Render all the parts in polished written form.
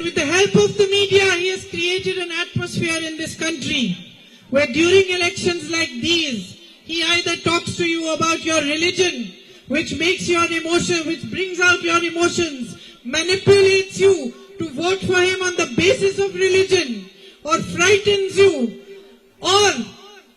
And with the help of the media, he has created an atmosphere in this country where during elections like these, he either talks to you about your religion, which makes your emotion, which brings out your emotions, manipulates you to vote for him on the basis of religion, or frightens you, or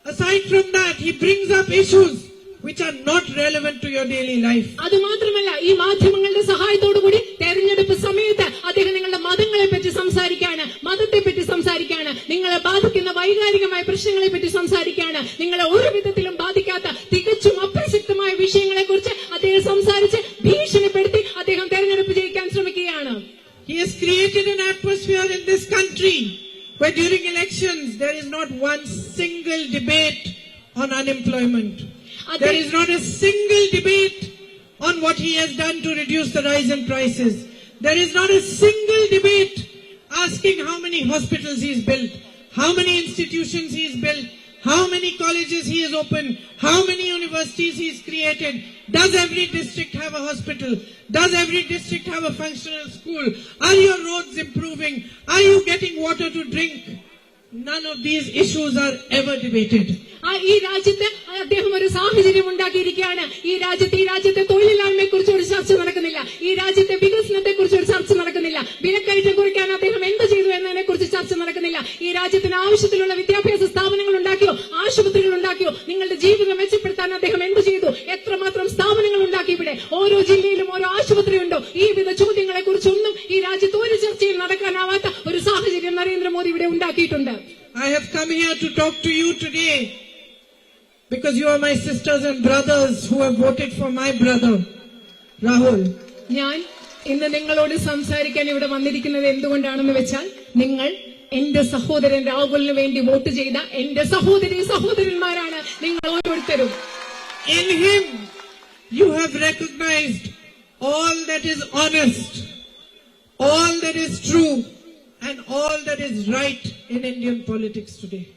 aside from that, he brings up issues which are not relevant to your daily life. അത് മാത്രമല്ല, ഈ മാധ്യമങ്ങളുടെ സഹായത്തോടുകൂടി തെരഞ്ഞെടുപ്പ് സമയത്ത് അദ്ദേഹം നിങ്ങളുടെ മതങ്ങളെ പറ്റി സംസാരിക്കാണ്, മതത്തെ പറ്റി സംസാരിക്കാണ്, നിങ്ങളെ ബാധിക്കുന്ന വൈകാരികമായ പ്രശ്നങ്ങളെ പറ്റി സംസാരിക്കാണ്, നിങ്ങളെ ഒരു വിധത്തിലും ബാധിക്കാത്ത തികച്ചും അപ്രസക്തമായ വിഷയങ്ങളെ കുറിച്ച് അദ്ദേഹം സംസാരിച്ച് ഭീഷണിപ്പെടുത്തി അദ്ദേഹം തെരഞ്ഞെടുപ്പ് ജയിക്കാൻ ശ്രമിക്കുകയാണ്. He has created an atmosphere in this country where during elections there is not one single debate on unemployment. There is not a single debate on what he has done to reduce the rise in prices. There is not a single debate asking how many hospitals he has built, how many institutions he has built, how many colleges he has opened, how many universities he has created. Does every district have a hospital? Does every district have a functional school? Are your roads improving? Are you getting water to drink? None of these issues are ever debated. ഈ രാജ്യത്ത് അദ്ദേഹം ഒരു സാഹചര്യം ഉണ്ടാക്കിയിരിക്കുകയാണ്. ഈ രാജ്യത്തെ തൊഴിലില്ലായ്മയെ കുറിച്ച് ഒരു ചർച്ച നടക്കുന്നില്ല, ഈ രാജ്യത്തെ വികസനത്തെ കുറിച്ച് ഒരു ചർച്ച നടക്കുന്നില്ല, വിലക്കയറ്റം കുറയ്ക്കാൻ അദ്ദേഹം എന്ത് ചെയ്തു എന്നതിനെ കുറിച്ച് ചർച്ച നടക്കുന്നില്ല. ഈ രാജ്യത്തിന് ആവശ്യത്തിലുള്ള വിദ്യാഭ്യാസ സ്ഥാപനങ്ങൾ ഉണ്ടാക്കിയോ, ആശുപത്രികൾ ഉണ്ടാക്കിയോ, നിങ്ങളുടെ ജീവിതം മെച്ചപ്പെടുത്താൻ അദ്ദേഹം എന്ത് ചെയ്തു, എത്രമാത്രം സ്ഥാപനങ്ങൾ ഉണ്ടാക്കി, ഇവിടെ ഓരോ ജില്ലയിലും ഓരോ ആശുപത്രി ഉണ്ടോ, ഈ വിധ ചോദ്യങ്ങളെ കുറിച്ചൊന്നും ഈ രാജ്യത്ത് ഒരു ചർച്ചയിൽ നടക്കാനാവാത്ത ഒരു സാഹചര്യം നരേന്ദ്രമോദി ഇവിടെ ഉണ്ടാക്കിയിട്ടുണ്ട്. I have come here to talk to you today because you are my sisters and brothers who have voted for my brother, Rahul. ഞാൻ ഇന്ന് നിങ്ങളോട് സംസാരിക്കാൻ ഇവിടെ വന്നിരിക്കുന്നത് എന്തുകൊണ്ടാണെന്ന് വെച്ചാൽ, നിങ്ങൾ എന്റെ സഹോദരൻ രാഹുലിന് വേണ്ടി വോട്ട് ചെയ്ത എന്റെ സഹോദരന്മാരാണ് നിങ്ങൾ ഓരോരുത്തരും. In him you have recognized all that is honest, all that is true, and all that is right in Indian politics today.